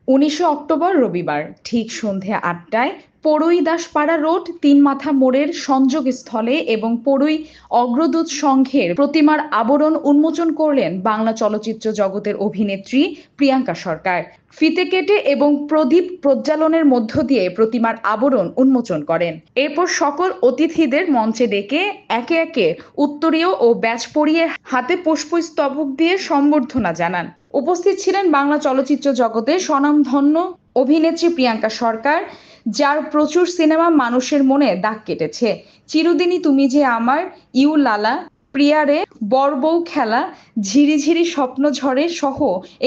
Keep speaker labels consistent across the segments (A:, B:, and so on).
A: ১৯শে October রবিবার ঠিক সন্ধে ৮টায় পড়ুই দাসপাড়া রোড তিন মাথা মোড়ের সংযোগস্থলে এবং পড়ুই অগ্রদূত সংঘের প্রতিমার আবরণ উন্মোচন করলেন বাংলা চলচ্চিত্র জগতের অভিনেত্রী প্রিয়াঙ্কা সরকার। ফিতে কেটে এবং প্রদীপ প্রজ্বালনের মধ্য দিয়ে প্রতিমার আবরণ উন্মোচন করেন। এরপর সকল অতিথিদের মঞ্চে ডেকে একে একে উত্তরীয় ও ব্যাজ পরিয়ে হাতে পুষ্পস্তবক দিয়ে সম্বর্ধনা জানান। উপস্থিত ছিলেন বাংলা চলচ্চিত্র জগতের স্বনামধন্য অভিনেত্রী প্রিয়াঙ্কা সরকার, যার প্রচুর সিনেমা মানুষের মনে দাগ কেটেছে। চিরদিনই তুমি যে আমার, ইউ লালা, প্রিয়ারে, বরবউ খেলা, ঝিরিঝিরি স্বপ্ন ঝড়ে সহ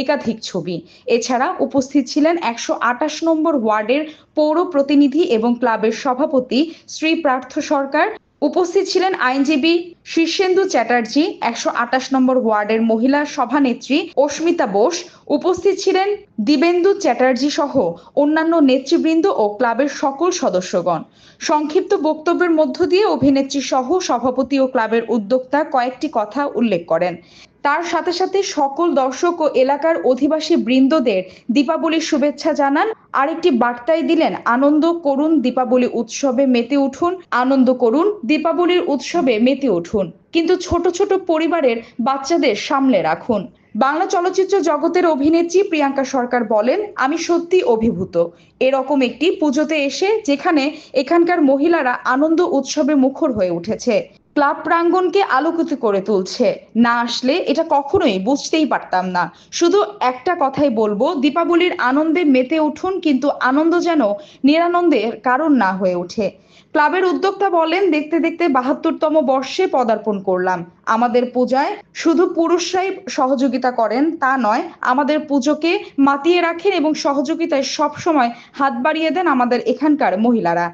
A: একাধিক ছবি। এছাড়া উপস্থিত ছিলেন ১২৮ নম্বর ওয়ার্ডের পৌর প্রতিনিধি এবং ক্লাবের সভাপতি শ্রী পার্থ সরকার। উপস্থিত ছিলেন আইনজীবী শীর্ষেন্দু চ্যাটার্জি, ১২৮ নম্বর ওয়ার্ডের মহিলা সভানেত্রী অস্মিতা বোস। উপস্থিত ছিলেন দিবেন্দু চ্যাটার্জি সহ অন্যান্য নেতৃবৃন্দ ও ক্লাবের সকল সদস্যগণ। সংক্ষিপ্ত বক্তব্যের মধ্য দিয়ে অভিনেত্রী সহ সভাপতি ও ক্লাবের উদ্যোক্তা কয়েকটি কথা উল্লেখ করেন। তার সাথে সাথে সকল দর্শক ও এলাকার অধিবাসী বৃন্দদের দীপাবলির শুভেচ্ছা জানান। আরেকটি বার্তায় দিলেন, আনন্দ করুন দীপাবলি উৎসবে মেতে উঠুন, আনন্দ করুন দীপাবলির উৎসবে মেতে উঠুন, কিন্তু ছোট ছোট পরিবারের বাচ্চাদের সামলে রাখুন। বাংলা চলচ্চিত্র জগতের অভিনেত্রী প্রিয়াঙ্কা সরকার বলেন, আমি সত্যি অভিভূত এরকম একটি পুজোতে এসে, যেখানে এখানকার মহিলারা আনন্দ উৎসবে মুখর হয়ে উঠেছে, ক্লাব প্রাঙ্গণকে আলোকিত করে তুলছে। না আসলে এটা কখনোই বুঝতেই পারতাম না। শুধু একটা কথাই বলবো, দীপাবলির আনন্দে মেতে উঠুন, কিন্তু আনন্দ যেন নিরানন্দের কারণ না হয়ে ওঠে। ক্লাবের উদ্যোক্তা বলেন, দেখতে দেখতে ৭২তম বর্ষে পদার্পণ করলাম। আমাদের পূজায় শুধু পুরুষরাই সহযোগিতা করেন তা নয়, আমাদের পুজোকে মাতিয়ে রাখেন এবং সহযোগিতায় সবসময় হাত বাড়িয়ে দেন আমাদের এখানকার মহিলারা।